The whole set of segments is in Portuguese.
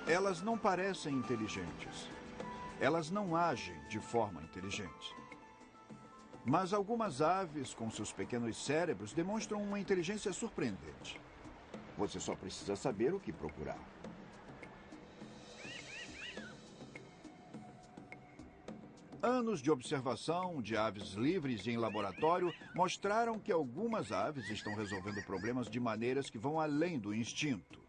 Elas não parecem inteligentes. Elas não agem de forma inteligente. Mas algumas aves, com seus pequenos cérebros, demonstram uma inteligência surpreendente. Você só precisa saber o que procurar. Anos de observação de aves livres em laboratório mostraram que algumas aves estão resolvendo problemas de maneiras que vão além do instinto.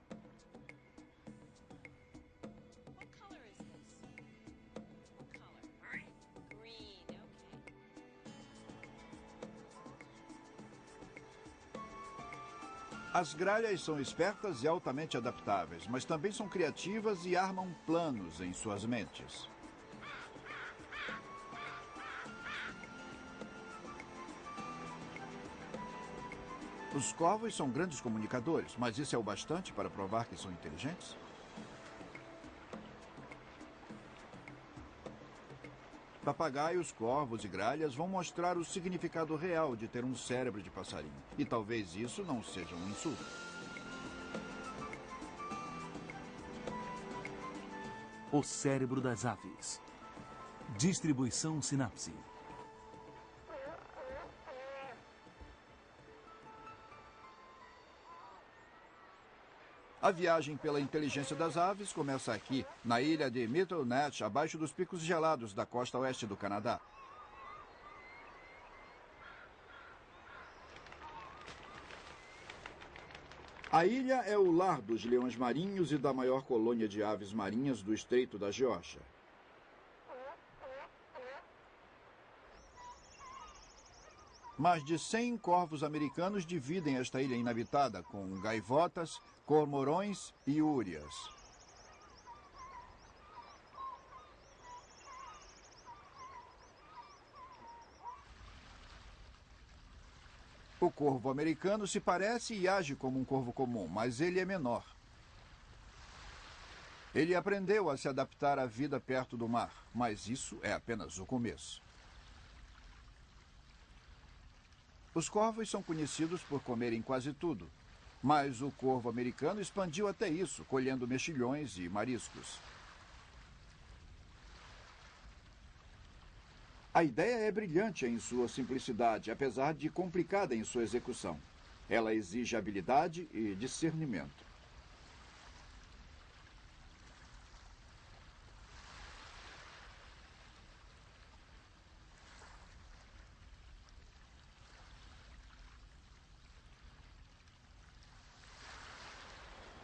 As gralhas são espertas e altamente adaptáveis, mas também são criativas e armam planos em suas mentes. Os corvos são grandes comunicadores, mas isso é o bastante para provar que são inteligentes? Papagaios, corvos e gralhas vão mostrar o significado real de ter um cérebro de passarinho. E talvez isso não seja um insulto. O cérebro das aves. Distribuição sinapse. A viagem pela inteligência das aves começa aqui, na ilha de Mitchell Net, abaixo dos picos gelados da costa oeste do Canadá. A ilha é o lar dos leões marinhos e da maior colônia de aves marinhas do Estreito da Geórgia. Mais de 100 corvos americanos dividem esta ilha inabitada, com gaivotas, cormorões e úrias. O corvo americano se parece e age como um corvo comum, mas ele é menor. Ele aprendeu a se adaptar à vida perto do mar, mas isso é apenas o começo. Os corvos são conhecidos por comerem quase tudo, mas o corvo americano expandiu até isso, colhendo mexilhões e mariscos. A ideia é brilhante em sua simplicidade, apesar de complicada em sua execução. Ela exige habilidade e discernimento.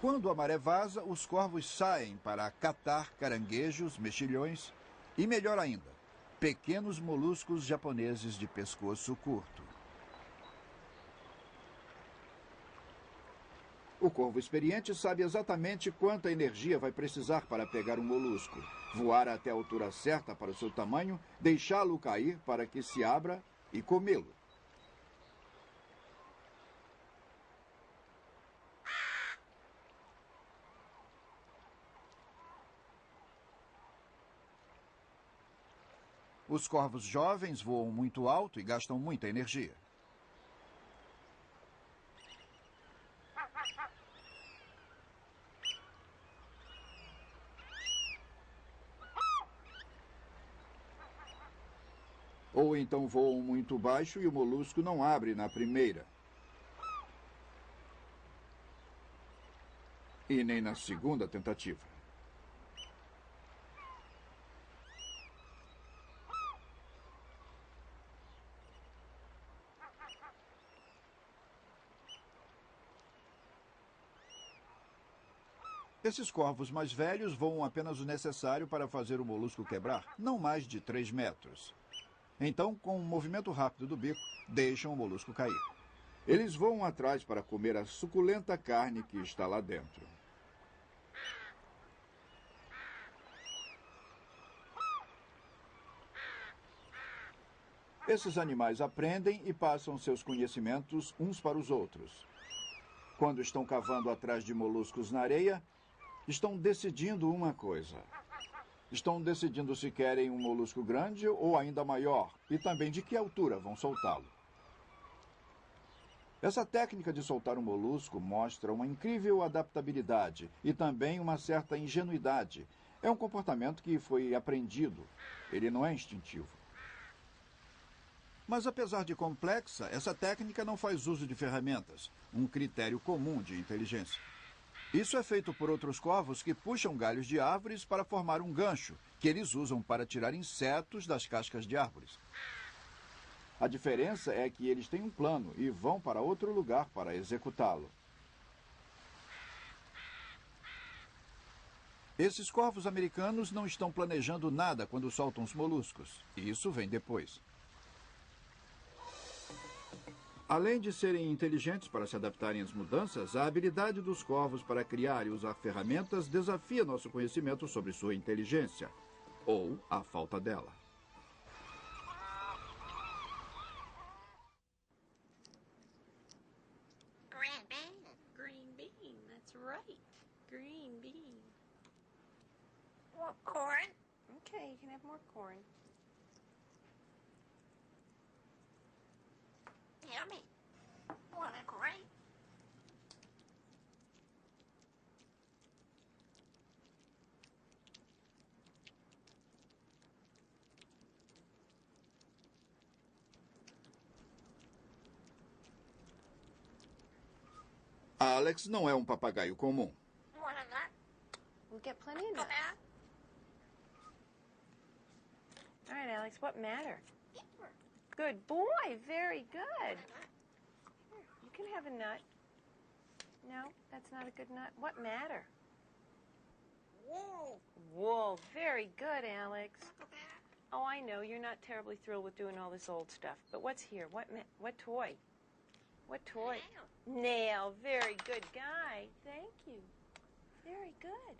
Quando a maré vaza, os corvos saem para catar caranguejos, mexilhões e, melhor ainda, pequenos moluscos japoneses de pescoço curto. O corvo experiente sabe exatamente quanta energia vai precisar para pegar um molusco, voar até a altura certa para o seu tamanho, deixá-lo cair para que se abra e comê-lo. Os corvos jovens voam muito alto e gastam muita energia. Ou então voam muito baixo e o molusco não abre na primeira. E nem na segunda tentativa. Esses corvos mais velhos voam apenas o necessário para fazer o molusco quebrar, não mais de 3 metros. Então, com um movimento rápido do bico, deixam o molusco cair. Eles voam atrás para comer a suculenta carne que está lá dentro. Esses animais aprendem e passam seus conhecimentos uns para os outros. Quando estão cavando atrás de moluscos na areia, estão decidindo uma coisa. Estão decidindo se querem um molusco grande ou ainda maior, e também de que altura vão soltá-lo. Essa técnica de soltar um molusco mostra uma incrível adaptabilidade e também uma certa ingenuidade. É um comportamento que foi aprendido. Ele não é instintivo. Mas apesar de complexa, essa técnica não faz uso de ferramentas, um critério comum de inteligência. Isso é feito por outros corvos que puxam galhos de árvores para formar um gancho, que eles usam para tirar insetos das cascas de árvores. A diferença é que eles têm um plano e vão para outro lugar para executá-lo. Esses corvos americanos não estão planejando nada quando soltam os moluscos. Isso vem depois. Além de serem inteligentes para se adaptarem às mudanças, a habilidade dos corvos para criar e usar ferramentas desafia nosso conhecimento sobre sua inteligência, ou a falta dela. Green bean. Green bean, that's right. Green bean. Want corn? Okay, you can have more corn. Yummy. Want a grape? Alex não é um papagaio comum. Want a nut? We'll get plenty of nuts. All right, Alex, what matter? Good boy, very good. Here, you can have a nut. No, that's not a good nut. What matter? Wool. Wool, very good, Alex. Oh, I know, you're not terribly thrilled with doing all this old stuff, but what's here? What toy? What toy? Nail, very good guy. Thank you. Very good.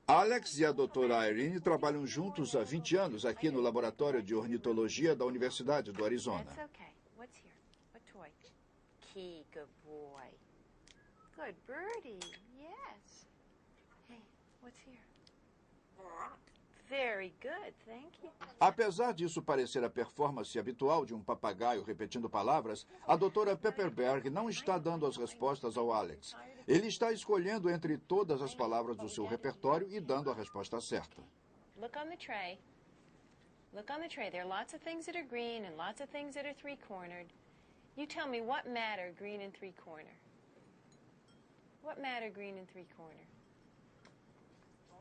Alex e a doutora Irene trabalham juntos há 20 anos aqui no Laboratório de Ornitologia da Universidade do Arizona. That's okay. What's here? What toy? Key, good boy. Good birdie, yes. Hey, what's here? Very good, thank you. Apesar disso parecer a performance habitual de um papagaio repetindo palavras, a doutora Pepperberg não está dando as respostas ao Alex. Ele está escolhendo entre todas as palavras do seu repertório e dando a resposta certa. Look on the tray. Look on the tray. There are lots of things that are green and lots of things that are three-cornered. You tell me what matter green and three-corner. What matter green and three-corner?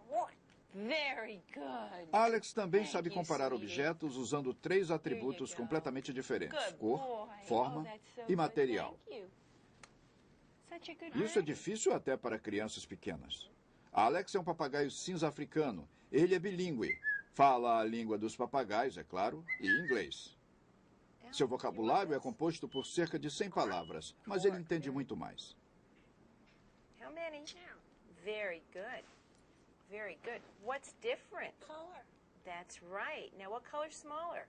What? Very good. Alex também sabe comparar objetos usando 3 atributos completamente diferentes: cor, forma e material. Isso é difícil até para crianças pequenas. Alex é um papagaio cinza-africano. Ele é bilíngue. Fala a língua dos papagaios, é claro, e inglês. Seu vocabulário é composto por cerca de 100 palavras, mas ele entende muito mais. How many? Very good. Very good. What's different? Color. That's right. Now, what color's smaller?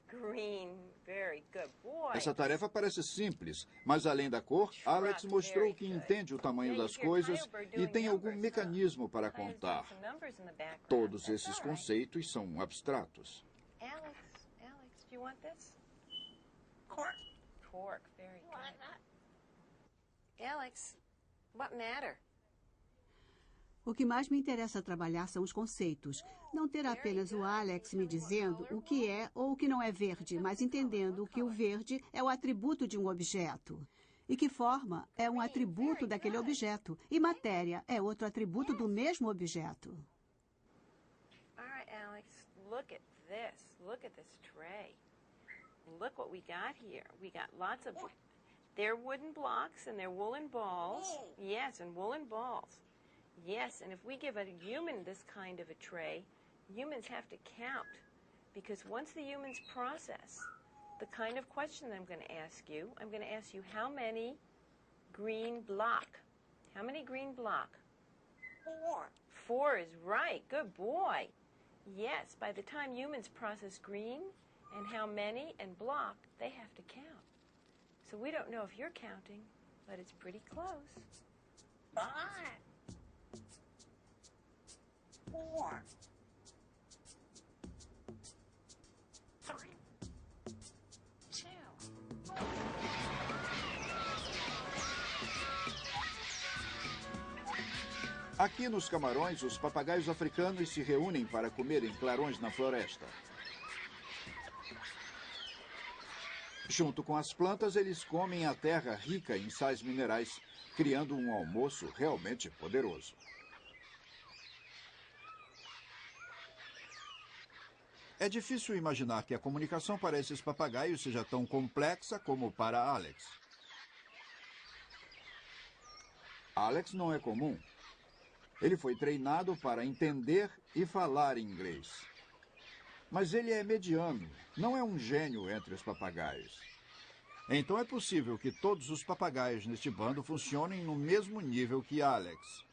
Green. Very good. Boy. Essa tarefa parece simples, mas além da cor, Alex mostrou que entende o tamanho das coisas e tem algum mecanismo para contar. Todos esses conceitos são abstratos. Alex, do you want this? Cork. Cork. Very Want good. a nut? Alex, what matter? O que mais me interessa trabalhar são os conceitos. Não ter apenas o Alex me dizendo o que é ou o que não é verde, mas entendendo que o verde é o atributo de um objeto. E que forma é um atributo daquele objeto. E matéria é outro atributo do mesmo objeto. All right, Alex, look at this. Look at this tray. And look what we got here. We got lots of... They're wooden blocks and they're woolen balls. Yes, and woolen balls. Yes, and if we give a human this kind of a tray, humans have to count. Because once the humans process the kind of question that I'm going to ask you how many green block? How many green block? 4. 4 is right. Good boy. Yes, by the time humans process green and how many and block, they have to count. So we don't know if you're counting, but it's pretty close. 5. 4. 3. 2. Aqui nos Camarões, os papagaios africanos se reúnem para comer em clarões na floresta. Junto com as plantas, eles comem a terra rica em sais minerais, criando um almoço realmente poderoso. É difícil imaginar que a comunicação para esses papagaios seja tão complexa como para Alex. Alex não é comum. Ele foi treinado para entender e falar inglês. Mas ele é mediano, não é um gênio entre os papagaios. Então é possível que todos os papagaios neste bando funcionem no mesmo nível que Alex.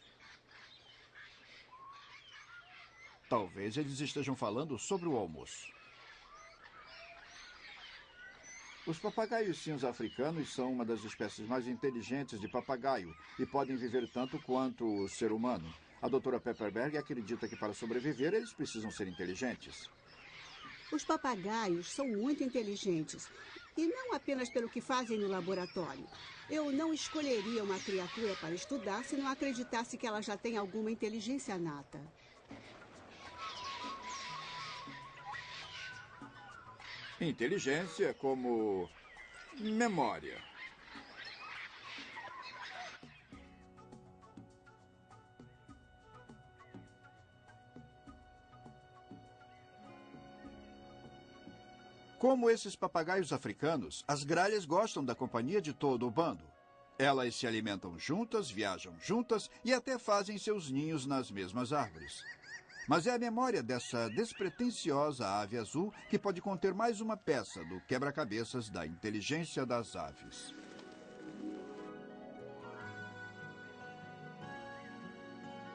Talvez eles estejam falando sobre o almoço. Os papagaios cinza africanos são uma das espécies mais inteligentes de papagaio e podem viver tanto quanto o ser humano. A doutora Pepperberg acredita que para sobreviver eles precisam ser inteligentes. Os papagaios são muito inteligentes, e não apenas pelo que fazem no laboratório. Eu não escolheria uma criatura para estudar se não acreditasse que ela já tem alguma inteligência nata. Inteligência como memória. Como esses papagaios africanos, as gralhas gostam da companhia de todo o bando. Elas se alimentam juntas, viajam juntas e até fazem seus ninhos nas mesmas árvores. Mas é a memória dessa despretensiosa ave azul que pode conter mais uma peça do quebra-cabeças da inteligência das aves.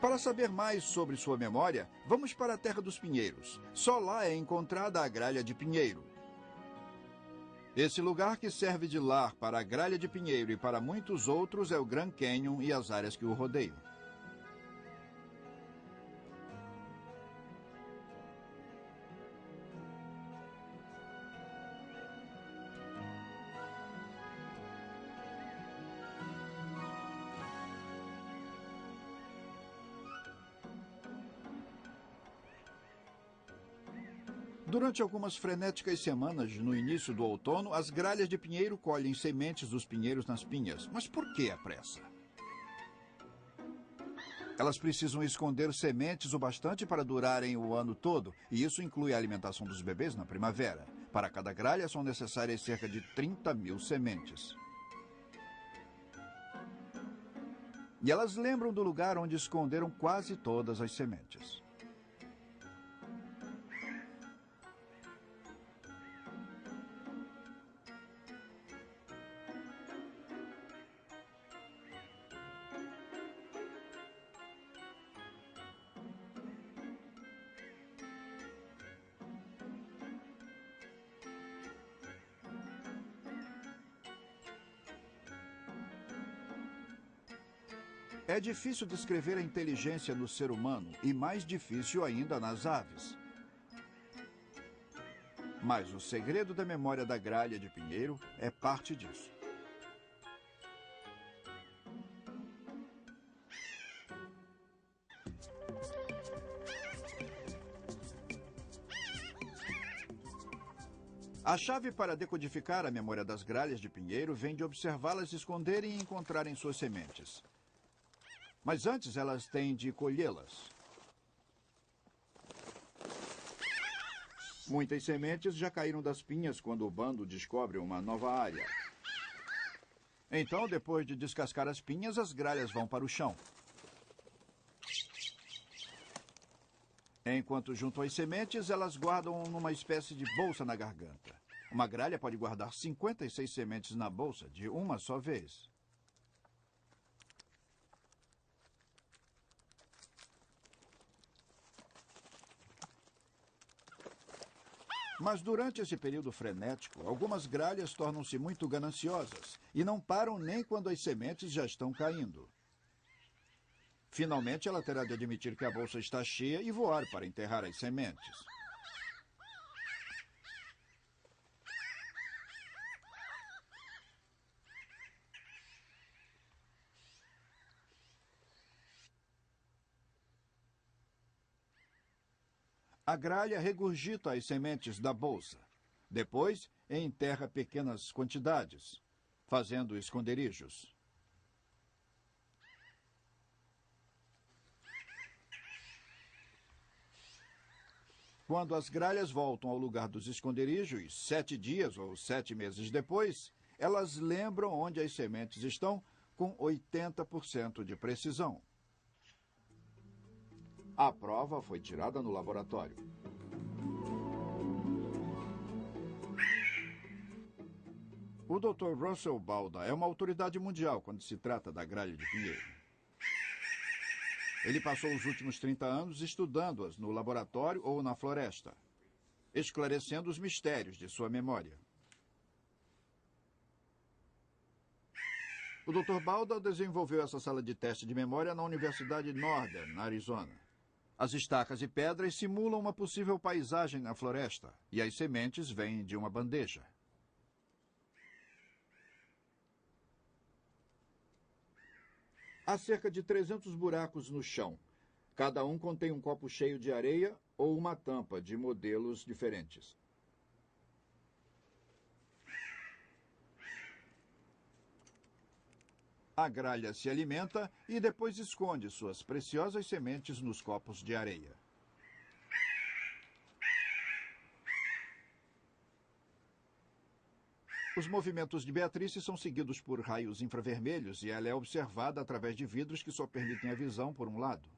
Para saber mais sobre sua memória, vamos para a Terra dos Pinheiros. Só lá é encontrada a gralha de pinheiro. Esse lugar que serve de lar para a gralha de pinheiro e para muitos outros é o Grand Canyon e as áreas que o rodeiam. Durante algumas frenéticas semanas no início do outono, as gralhas de pinheiro colhem sementes dos pinheiros nas pinhas. Mas por que a pressa? Elas precisam esconder sementes o bastante para durarem o ano todo, e isso inclui a alimentação dos bebês na primavera. Para cada gralha são necessárias cerca de 30.000 sementes. E elas lembram do lugar onde esconderam quase todas as sementes. É difícil descrever a inteligência no ser humano e mais difícil ainda nas aves. Mas o segredo da memória da gralha de pinheiro é parte disso. A chave para decodificar a memória das gralhas de pinheiro vem de observá-las esconderem e encontrarem suas sementes. Mas antes elas têm de colhê-las. Muitas sementes já caíram das pinhas quando o bando descobre uma nova área. Então, depois de descascar as pinhas, as gralhas vão para o chão. Enquanto junto às sementes, elas guardam numa espécie de bolsa na garganta. Uma gralha pode guardar 56 sementes na bolsa de uma só vez. Mas durante esse período frenético, algumas gralhas tornam-se muito gananciosas e não param nem quando as sementes já estão caindo. Finalmente, ela terá de admitir que a bolsa está cheia e voar para enterrar as sementes. A gralha regurgita as sementes da bolsa. Depois, enterra pequenas quantidades, fazendo esconderijos. Quando as gralhas voltam ao lugar dos esconderijos, 7 dias ou 7 meses depois, elas lembram onde as sementes estão com 80% de precisão. A prova foi tirada no laboratório. O Dr. Russell Balda é uma autoridade mundial quando se trata da gralha de pinheiro. Ele passou os últimos 30 anos estudando-as no laboratório ou na floresta, esclarecendo os mistérios de sua memória. O Dr. Balda desenvolveu essa sala de teste de memória na Universidade Northern, na Arizona. As estacas e pedras simulam uma possível paisagem na floresta, e as sementes vêm de uma bandeja. Há cerca de 300 buracos no chão. Cada um contém um copo cheio de areia ou uma tampa de modelos diferentes. A gralha se alimenta e depois esconde suas preciosas sementes nos copos de areia. Os movimentos de Beatrice são seguidos por raios infravermelhos e ela é observada através de vidros que só permitem a visão por um lado.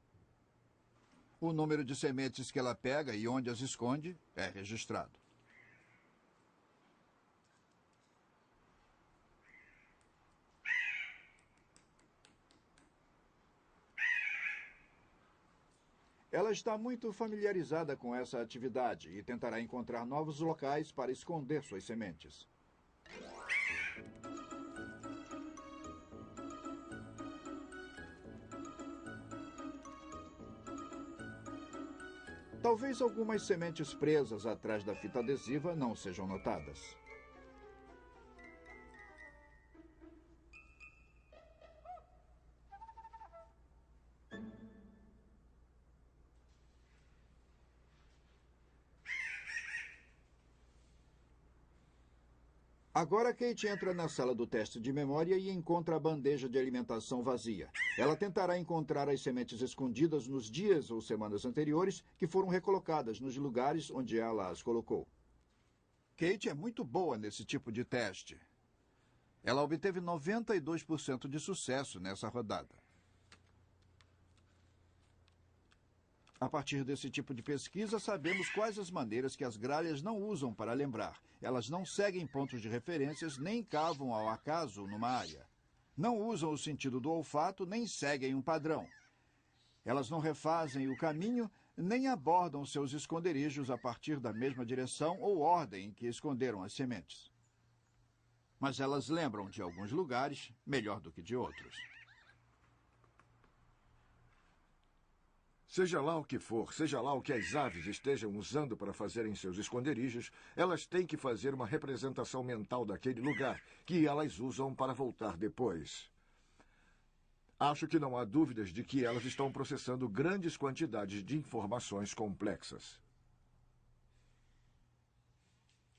O número de sementes que ela pega e onde as esconde é registrado. Ela está muito familiarizada com essa atividade e tentará encontrar novos locais para esconder suas sementes. Talvez algumas sementes presas atrás da fita adesiva não sejam notadas. Agora Kate entra na sala do teste de memória e encontra a bandeja de alimentação vazia. Ela tentará encontrar as sementes escondidas nos dias ou semanas anteriores que foram recolocadas nos lugares onde ela as colocou. Kate é muito boa nesse tipo de teste. Ela obteve 92% de sucesso nessa rodada. A partir desse tipo de pesquisa, sabemos quais as maneiras que as gralhas não usam para lembrar. Elas não seguem pontos de referências, nem cavam ao acaso numa área. Não usam o sentido do olfato, nem seguem um padrão. Elas não refazem o caminho, nem abordam seus esconderijos a partir da mesma direção ou ordem em que esconderam as sementes. Mas elas lembram de alguns lugares melhor do que de outros. Seja lá o que for, seja lá o que as aves estejam usando para fazerem seus esconderijos, elas têm que fazer uma representação mental daquele lugar, que elas usam para voltar depois. Acho que não há dúvidas de que elas estão processando grandes quantidades de informações complexas.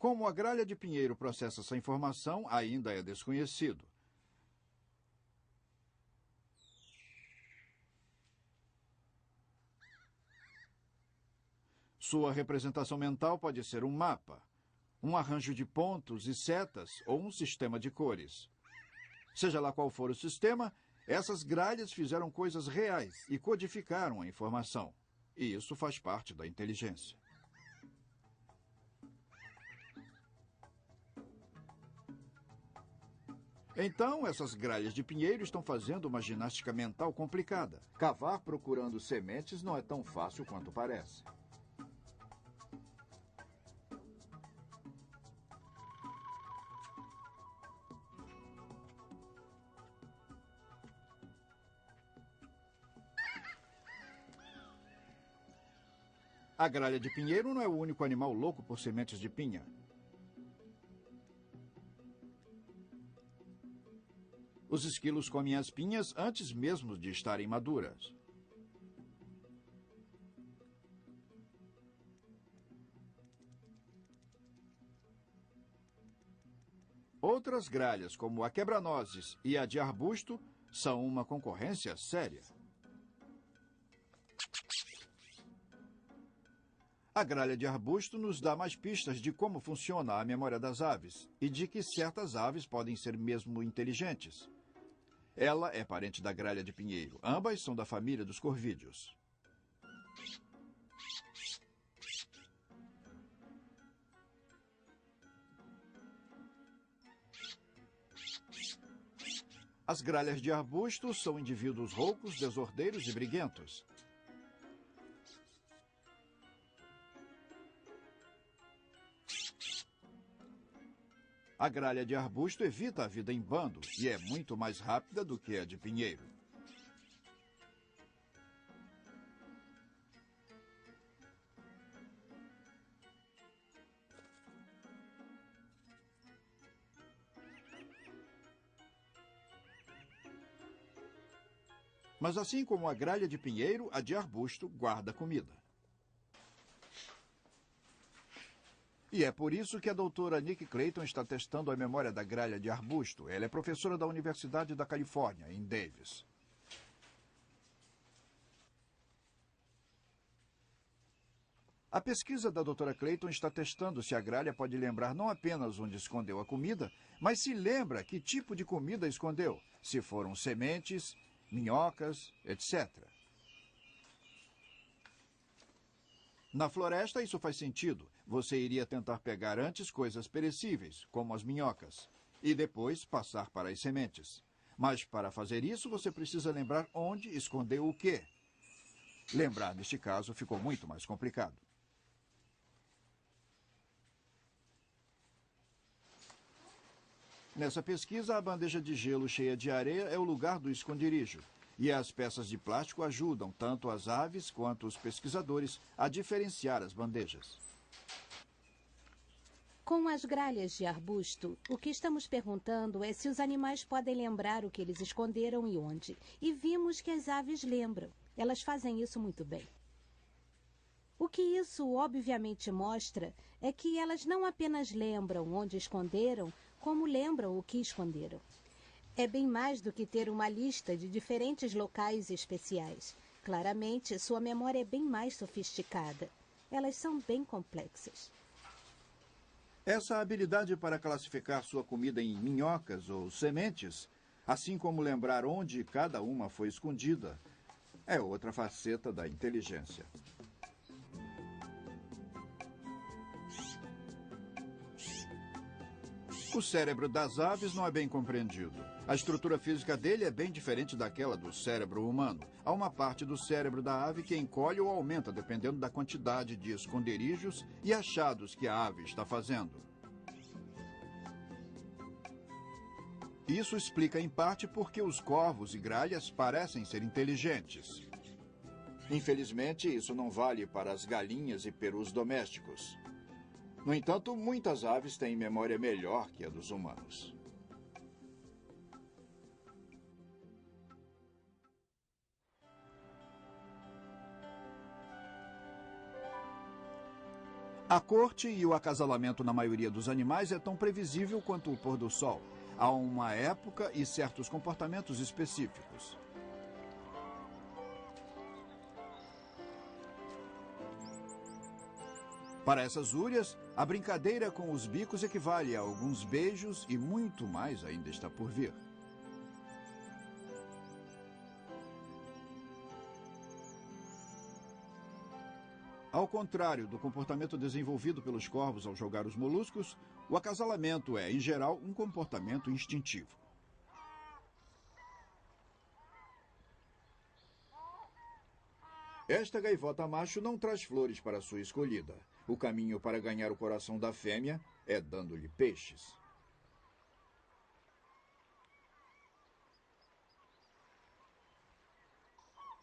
Como a gralha de pinheiro processa essa informação, ainda é desconhecido. Sua representação mental pode ser um mapa, um arranjo de pontos e setas ou um sistema de cores. Seja lá qual for o sistema, essas gralhas fizeram coisas reais e codificaram a informação. E isso faz parte da inteligência. Então, essas gralhas de pinheiro estão fazendo uma ginástica mental complicada. Cavar procurando sementes não é tão fácil quanto parece. A gralha de pinheiro não é o único animal louco por sementes de pinha. Os esquilos comem as pinhas antes mesmo de estarem maduras. Outras gralhas, como a quebra-nozes e a de arbusto, são uma concorrência séria. A gralha de arbusto nos dá mais pistas de como funciona a memória das aves e de que certas aves podem ser mesmo inteligentes. Ela é parente da gralha de pinheiro. Ambas são da família dos corvídeos. As gralhas de arbusto são indivíduos roucos, desordeiros e briguentos. A gralha de arbusto evita a vida em bando e é muito mais rápida do que a de pinheiro. Mas assim como a gralha de pinheiro, a de arbusto guarda comida. E é por isso que a doutora Nick Clayton está testando a memória da gralha de arbusto. Ela é professora da Universidade da Califórnia, em Davis. A pesquisa da doutora Clayton está testando se a gralha pode lembrar não apenas onde escondeu a comida, mas se lembra que tipo de comida escondeu, se foram sementes, minhocas, etc. Na floresta, isso faz sentido. Você iria tentar pegar antes coisas perecíveis, como as minhocas, e depois passar para as sementes. Mas para fazer isso, você precisa lembrar onde escondeu o quê. Lembrar, neste caso, ficou muito mais complicado. Nessa pesquisa, a bandeja de gelo cheia de areia é o lugar do esconderijo. E as peças de plástico ajudam tanto as aves quanto os pesquisadores a diferenciar as bandejas. Com as gralhas de arbusto, o que estamos perguntando é se os animais podem lembrar o que eles esconderam e onde. E vimos que as aves lembram. Elas fazem isso muito bem. O que isso obviamente mostra é que elas não apenas lembram onde esconderam, como lembram o que esconderam. É bem mais do que ter uma lista de diferentes locais especiais. Claramente, sua memória é bem mais sofisticada. Elas são bem complexas. Essa habilidade para classificar sua comida em minhocas ou sementes, assim como lembrar onde cada uma foi escondida, é outra faceta da inteligência. O cérebro das aves não é bem compreendido. A estrutura física dele é bem diferente daquela do cérebro humano. Há uma parte do cérebro da ave que encolhe ou aumenta dependendo da quantidade de esconderijos e achados que a ave está fazendo. Isso explica em parte porque os corvos e gralhas parecem ser inteligentes. Infelizmente, isso não vale para as galinhas e perus domésticos. No entanto, muitas aves têm memória melhor que a dos humanos. A corte e o acasalamento na maioria dos animais é tão previsível quanto o pôr do sol. Há uma época e certos comportamentos específicos. Para essas úrias, a brincadeira com os bicos equivale a alguns beijos e muito mais ainda está por vir. Ao contrário do comportamento desenvolvido pelos corvos ao jogar os moluscos, o acasalamento é, em geral, um comportamento instintivo. Esta gaivota macho não traz flores para sua escolhida. O caminho para ganhar o coração da fêmea é dando-lhe peixes.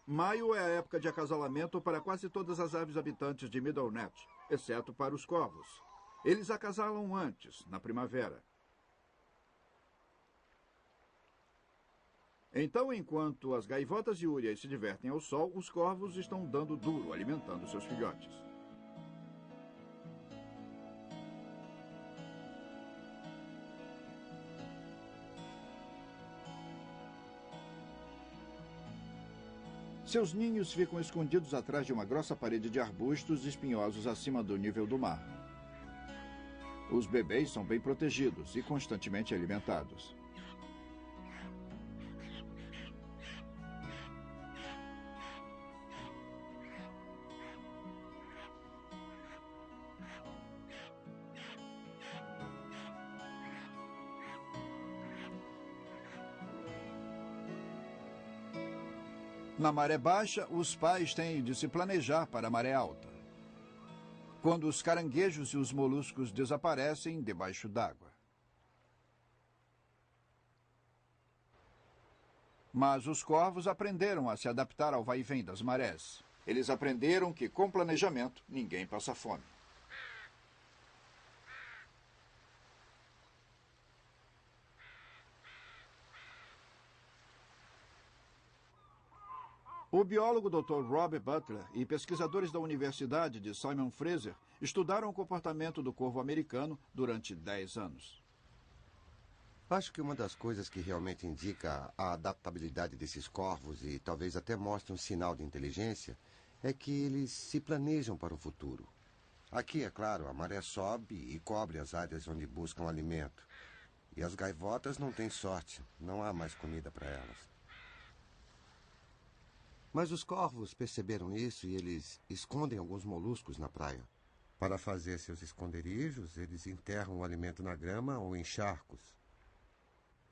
Maio é a época de acasalamento para quase todas as aves habitantes de Middlenet, exceto para os corvos. Eles acasalam antes, na primavera. Então, enquanto as gaivotas e úrias se divertem ao sol, os corvos estão dando duro, alimentando seus filhotes. Seus ninhos ficam escondidos atrás de uma grossa parede de arbustos espinhosos acima do nível do mar. Os bebês são bem protegidos e constantemente alimentados. Na maré baixa, os pais têm de se planejar para a maré alta, quando os caranguejos e os moluscos desaparecem debaixo d'água. Mas os corvos aprenderam a se adaptar ao vai-vém das marés. Eles aprenderam que, com planejamento, ninguém passa fome. O biólogo Dr. Rob Butler e pesquisadores da Universidade de Simon Fraser estudaram o comportamento do corvo americano durante 10 anos. Acho que uma das coisas que realmente indica a adaptabilidade desses corvos e talvez até mostre um sinal de inteligência é que eles se planejam para o futuro. Aqui, é claro, a maré sobe e cobre as áreas onde buscam alimento. E as gaivotas não têm sorte, não há mais comida para elas. Mas os corvos perceberam isso e eles escondem alguns moluscos na praia. Para fazer seus esconderijos, eles enterram o alimento na grama ou em charcos.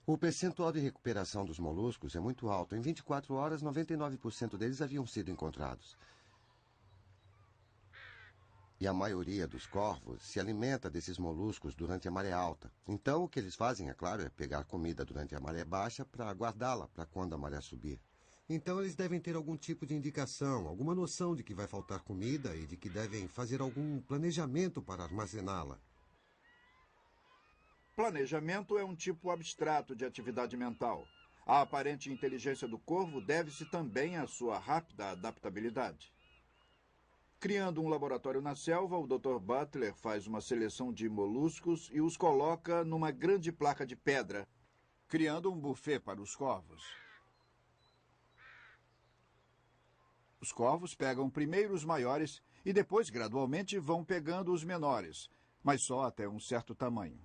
O percentual de recuperação dos moluscos é muito alto. Em 24 horas, 99% deles haviam sido encontrados. E a maioria dos corvos se alimenta desses moluscos durante a maré alta. Então, o que eles fazem, é claro, é pegar comida durante a maré baixa para guardá-la para quando a maré subir. Então eles devem ter algum tipo de indicação, alguma noção de que vai faltar comida e de que devem fazer algum planejamento para armazená-la. Planejamento é um tipo abstrato de atividade mental. A aparente inteligência do corvo deve-se também à sua rápida adaptabilidade. Criando um laboratório na selva, o Dr. Butler faz uma seleção de moluscos e os coloca numa grande placa de pedra, criando um buffet para os corvos. Os corvos pegam primeiro os maiores e depois, gradualmente, vão pegando os menores, mas só até um certo tamanho.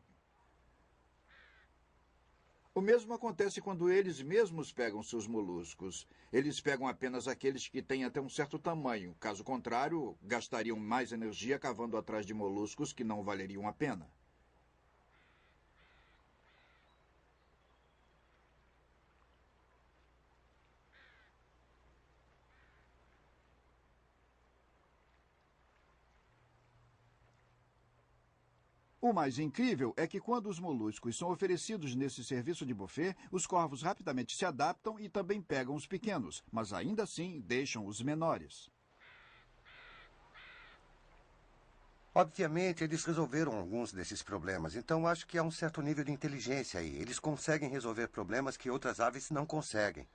O mesmo acontece quando eles mesmos pegam seus moluscos. Eles pegam apenas aqueles que têm até um certo tamanho. Caso contrário, gastariam mais energia cavando atrás de moluscos que não valeriam a pena. O mais incrível é que quando os moluscos são oferecidos nesse serviço de buffet, os corvos rapidamente se adaptam e também pegam os pequenos, mas ainda assim deixam os menores. Obviamente, eles resolveram alguns desses problemas, então acho que há um certo nível de inteligência aí. Eles conseguem resolver problemas que outras aves não conseguem.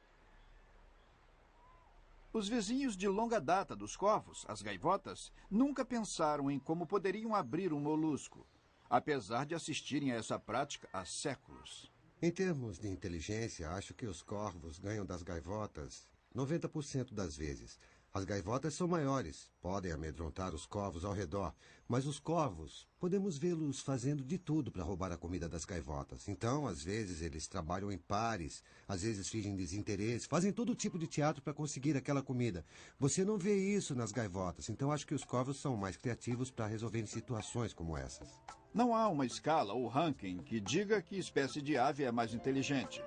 Os vizinhos de longa data dos corvos, as gaivotas, nunca pensaram em como poderiam abrir um molusco, apesar de assistirem a essa prática há séculos. Em termos de inteligência, acho que os corvos ganham das gaivotas 90% das vezes. As gaivotas são maiores, podem amedrontar os corvos ao redor, mas os corvos, podemos vê-los fazendo de tudo para roubar a comida das gaivotas. Então, às vezes, eles trabalham em pares, às vezes fingem desinteresse, fazem todo tipo de teatro para conseguir aquela comida. Você não vê isso nas gaivotas, então acho que os corvos são mais criativos para resolver situações como essas. Não há uma escala ou ranking que diga que espécie de ave é mais inteligente.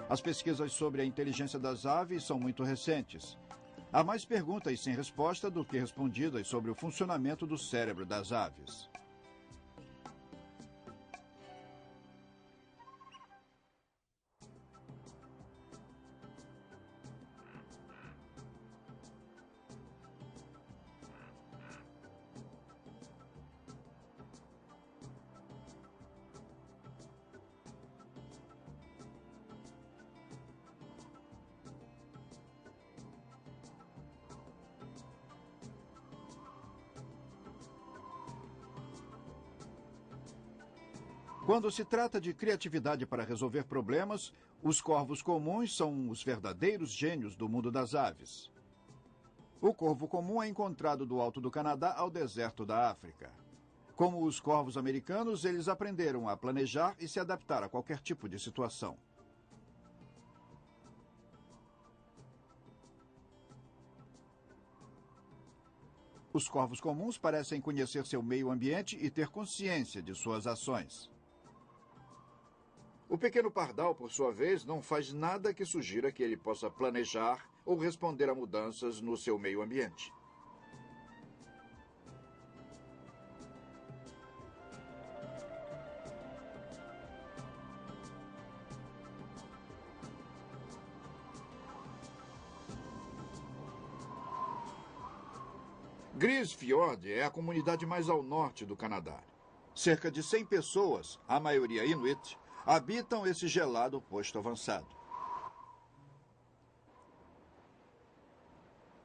As pesquisas sobre a inteligência das aves são muito recentes. Há mais perguntas sem resposta do que respondidas sobre o funcionamento do cérebro das aves. Quando se trata de criatividade para resolver problemas, os corvos comuns são os verdadeiros gênios do mundo das aves. O corvo comum é encontrado do alto do Canadá ao deserto da África. Como os corvos americanos, eles aprenderam a planejar e se adaptar a qualquer tipo de situação. Os corvos comuns parecem conhecer seu meio ambiente e ter consciência de suas ações. O pequeno pardal, por sua vez, não faz nada que sugira que ele possa planejar ou responder a mudanças no seu meio ambiente. Grise Fiord é a comunidade mais ao norte do Canadá. Cerca de 100 pessoas, a maioria Inuit, habitam esse gelado posto avançado.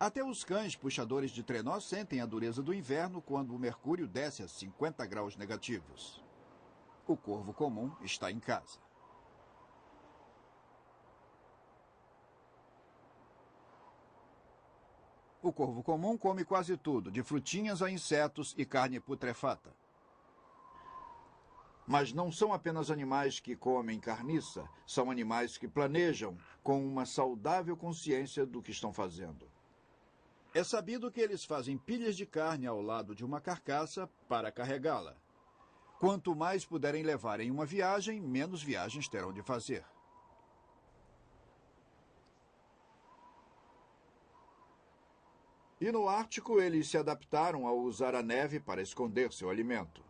Até os cães puxadores de trenó sentem a dureza do inverno quando o mercúrio desce a 50 graus negativos. O corvo comum está em casa. O corvo comum come quase tudo, de frutinhas a insetos e carne putrefata. Mas não são apenas animais que comem carniça, são animais que planejam com uma saudável consciência do que estão fazendo. É sabido que eles fazem pilhas de carne ao lado de uma carcaça para carregá-la. Quanto mais puderem levar em uma viagem, menos viagens terão de fazer. E no Ártico, eles se adaptaram a usar a neve para esconder seu alimento.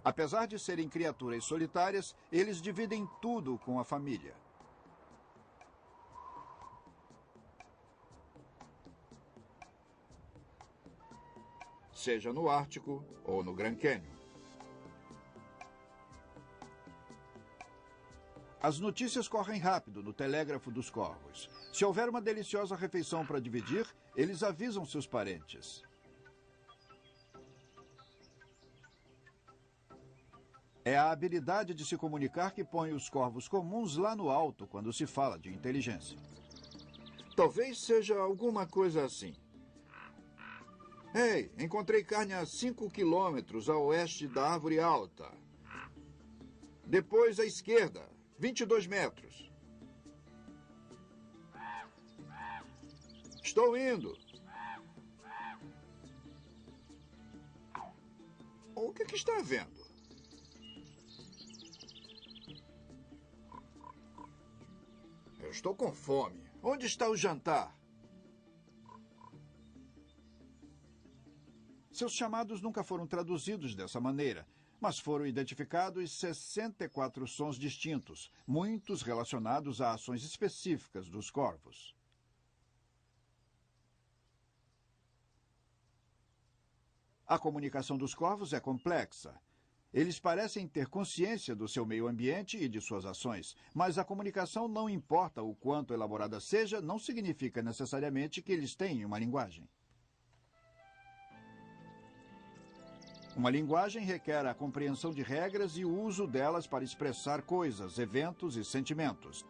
Apesar de serem criaturas solitárias, eles dividem tudo com a família. Seja no Ártico ou no Grand Canyon. As notícias correm rápido no telégrafo dos corvos. Se houver uma deliciosa refeição para dividir, eles avisam seus parentes. É a habilidade de se comunicar que põe os corvos comuns lá no alto quando se fala de inteligência. Talvez seja alguma coisa assim. Ei, encontrei carne a 5 quilômetros a oeste da árvore alta. Depois à esquerda, 22 metros. Estou indo. O que está vendo? Eu estou com fome. Onde está o jantar? Seus chamados nunca foram traduzidos dessa maneira, mas foram identificados 64 sons distintos, muitos relacionados a ações específicas dos corvos. A comunicação dos corvos é complexa. Eles parecem ter consciência do seu meio ambiente e de suas ações, mas a comunicação, não importa o quanto elaborada seja, não significa necessariamente que eles têm uma linguagem. Uma linguagem requer a compreensão de regras e o uso delas para expressar coisas, eventos e sentimentos.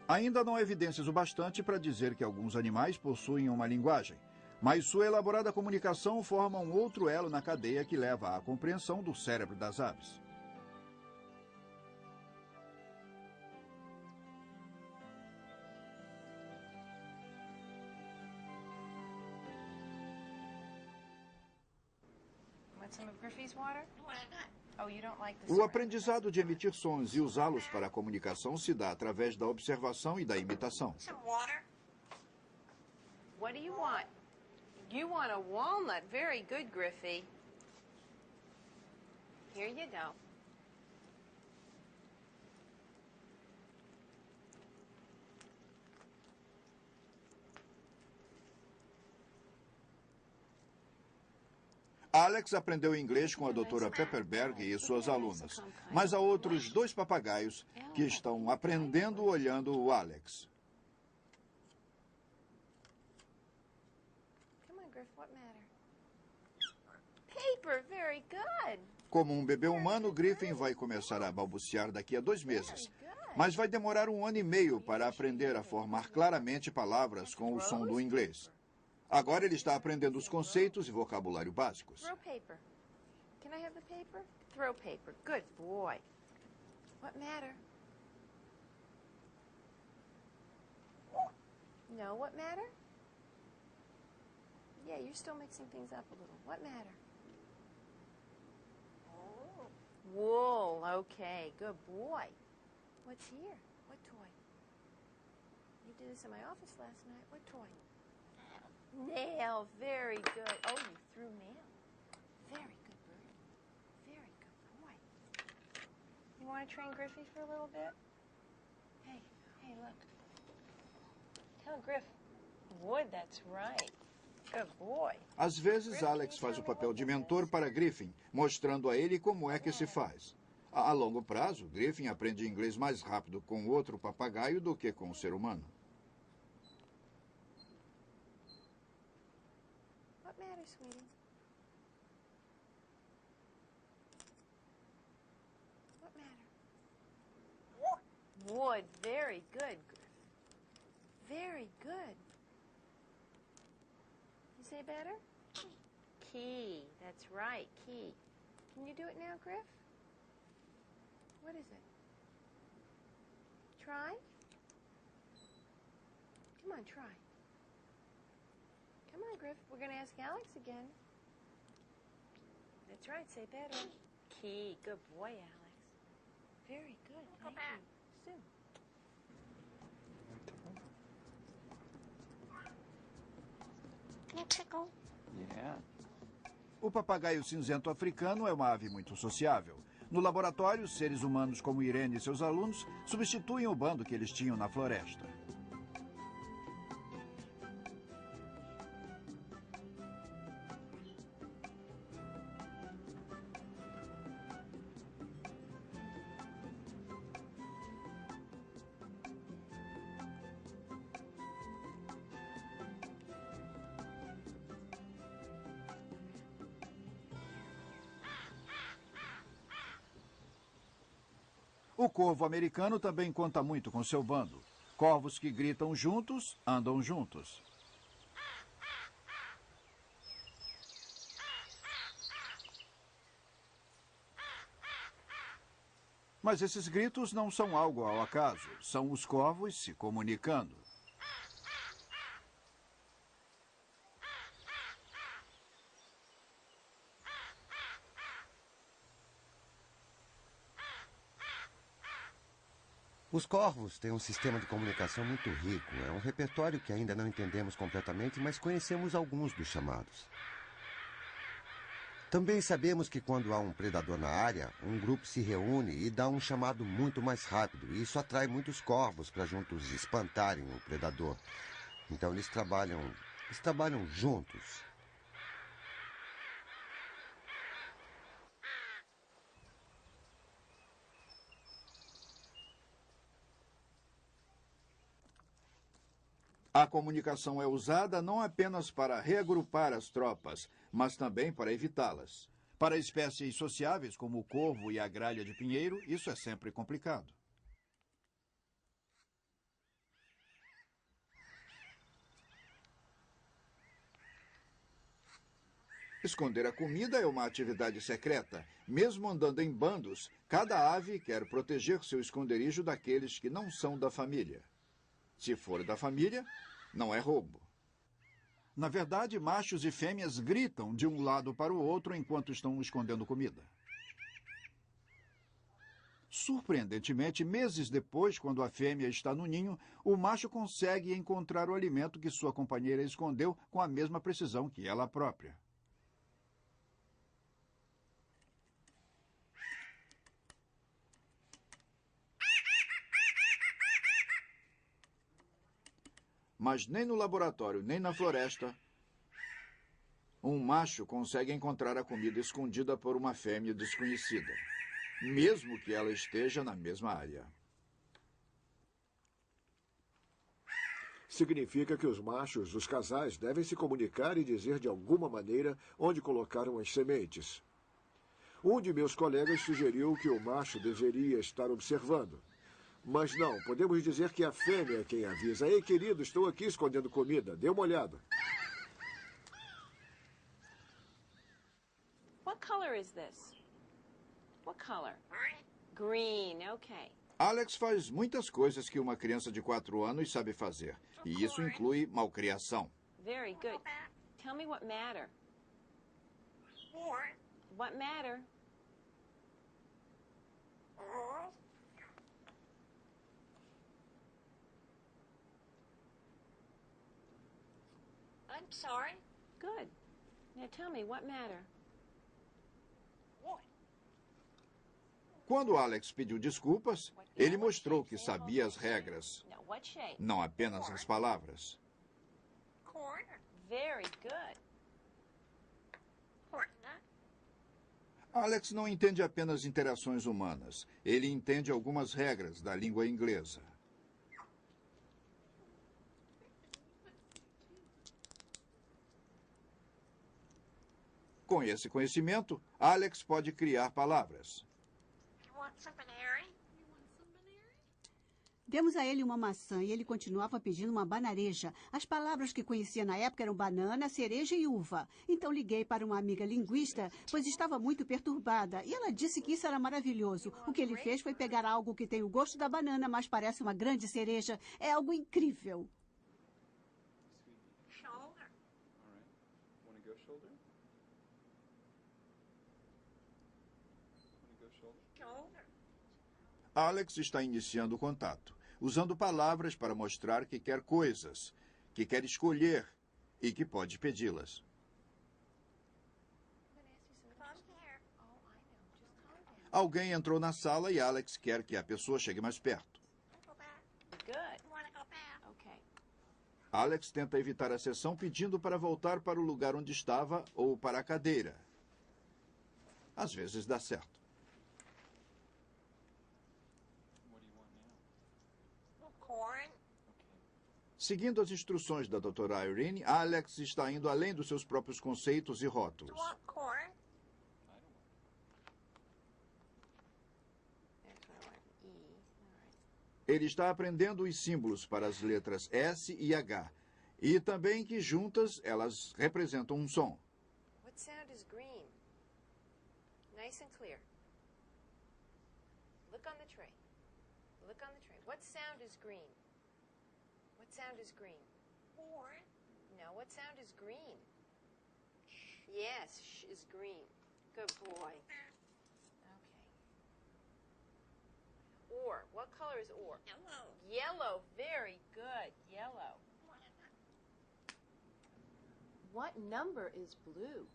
Ainda não há evidências o bastante para dizer que alguns animais possuem uma linguagem, mas sua elaborada comunicação forma um outro elo na cadeia que leva à compreensão do cérebro das aves. O aprendizado de emitir sons e usá-los para a comunicação se dá através da observação e da imitação. What do you want? You want a walnut. Very good, Griffey. Here you go. Alex aprendeu inglês com a doutora Pepperberg e suas alunas, mas há outros 2 papagaios que estão aprendendo olhando o Alex. paper. Very good. Como um bebê humano, Griffin vai começar a balbuciar daqui a 2 meses. Mas vai demorar 1 ano e meio para aprender a formar claramente palavras com o som do inglês. Agora ele está aprendendo os conceitos e vocabulário básicos. Throw paper. Can I have the paper? Throw paper. Good boy. What matter? No, what matter? Yeah, you're still mixing things up a little. What matter? Wool. Okay, good boy. What's here? What toy? You did this in my office last night. What toy? Nail. Very good. Oh, you threw nail. Very good bird. Very good boy. You want to train Griffey for a little bit? Hey, look. Tell Griff. Wood, that's right. Good boy. Às vezes, Alex faz o papel de mentor para Griffin, mostrando a ele como é que se faz. A longo prazo, Griffin aprende inglês mais rápido com outro papagaio do que com o ser humano. What matters, sweetie? What matter? Wood. Very good, Griff. Very good. You say better? Key. That's right, key. Can you do it now, Griff? What is it? Try? Come on, try. Come on, Griff. We're going to ask Alex again. That's right. Say better. Key. Good boy, Alex. Very good. Thank you. Sue. O papagaio cinzento africano é uma ave muito sociável. No laboratório, seres humanos como Irene e seus alunos substituem o bando que eles tinham na floresta. O corvo americano também conta muito com seu bando. Corvos que gritam juntos, andam juntos. Mas esses gritos não são algo ao acaso. São os corvos se comunicando. Os corvos têm um sistema de comunicação muito rico. É um repertório que ainda não entendemos completamente, mas conhecemos alguns dos chamados. Também sabemos que quando há um predador na área, um grupo se reúne e dá um chamado muito mais rápido. E isso atrai muitos corvos para juntos espantarem o predador. Então eles trabalham juntos. A comunicação é usada não apenas para reagrupar as tropas, mas também para evitá-las. Para espécies sociáveis como o corvo e a gralha de pinheiro, isso é sempre complicado. Esconder a comida é uma atividade secreta. Mesmo andando em bandos, cada ave quer proteger seu esconderijo daqueles que não são da família. Se for da família, não é roubo. Na verdade, machos e fêmeas gritam de um lado para o outro enquanto estão escondendo comida. Surpreendentemente, meses depois, quando a fêmea está no ninho, o macho consegue encontrar o alimento que sua companheira escondeu com a mesma precisão que ela própria. Mas nem no laboratório, nem na floresta, um macho consegue encontrar a comida escondida por uma fêmea desconhecida, mesmo que ela esteja na mesma área. Significa que os machos, os casais, devem se comunicar e dizer de alguma maneira onde colocaram as sementes. Um de meus colegas sugeriu que o macho deveria estar observando. Mas não, podemos dizer que a fêmea é quem avisa. Ei, querido, estou aqui escondendo comida. Dê uma olhada. What color is this? What color? Green, okay. Alex faz muitas coisas que uma criança de 4 anos sabe fazer. E isso inclui malcriação. Very good. Tell me what matter. What matter? I'm sorry. Good. Now tell me what matter. Quando Alex pediu desculpas, ele mostrou que sabia as regras, No, what shape? não apenas as palavras. Corn. Very good. Corn nut. Alex não entende apenas interações humanas. Ele entende algumas regras da língua inglesa. Com esse conhecimento, Alex pode criar palavras. You want some banana? Demos a ele uma maçã e ele continuava pedindo uma banareja. As palavras que conhecia na época eram banana, cereja e uva. Então liguei para uma amiga linguista, pois estava muito perturbada. E ela disse que isso era maravilhoso. O que ele fez foi pegar algo que tem o gosto da banana, mas parece uma grande cereja. É algo incrível. Shoulder. Want to go shoulder? Shoulder. Alex está iniciando o contato, usando palavras para mostrar que quer coisas, que quer escolher e que pode pedi-las. Come here. Alguém entrou na sala e Alex quer que a pessoa chegue mais perto. Go back. Good. You want to go back? Okay. Alex tenta evitar a sessão pedindo para voltar para o lugar onde estava ou para a cadeira. Às vezes dá certo. What do you want now? Corn. Seguindo as instruções da doutora Irene, Alex está indo além dos seus próprios conceitos e rótulos. You want corn? That's what I want. E. All right. Ele está aprendendo os símbolos para as letras S e H, e também que juntas elas representam um som. What sound is green? Nice and clear. Look on the tray. Look on the tray. What sound is green? What sound is green? Corn. No, what sound is green? Yes, sh is green. Good boy. Okay. Or. What color is or? Yellow. Yellow. Very good. Yellow. What number is blue?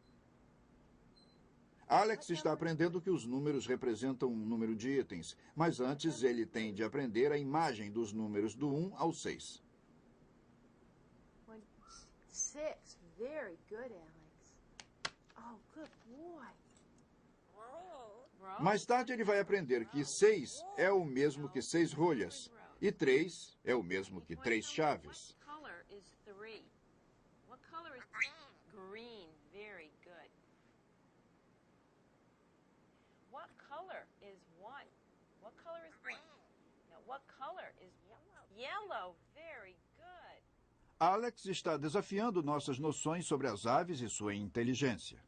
Alex está aprendendo que os números representam um número de itens, mas antes ele tem de aprender a imagem dos números do 1 ao 6. 6. Very good, Alex. Oh, good boy. Roll. Mais tarde ele vai aprender que 6 é o mesmo que 6 rolhas, e 3 é o mesmo que 3 chaves. What color is 3? What color is green? Very good. What color is 1? What color is 1? No, what color is yellow? Very good. Alex está desafiando nossas noções sobre as aves e sua inteligência.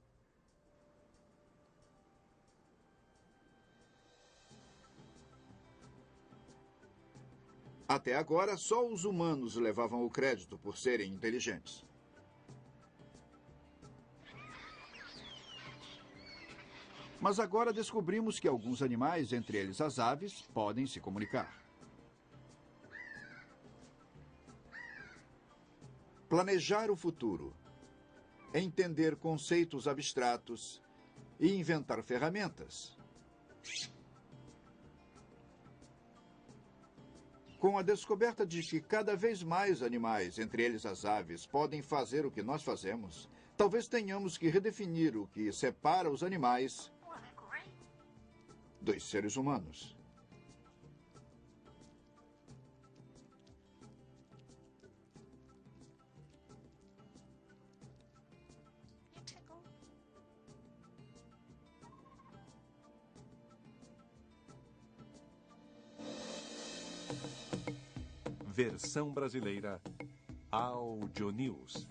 Até agora, só os humanos levavam o crédito por serem inteligentes. Mas agora descobrimos que alguns animais, entre eles as aves, podem se comunicar. Planejar o futuro, entender conceitos abstratos e inventar ferramentas. Com a descoberta de que cada vez mais animais, entre eles as aves, podem fazer o que nós fazemos, talvez tenhamos que redefinir o que separa os animais dos seres humanos. Versão brasileira Audio News.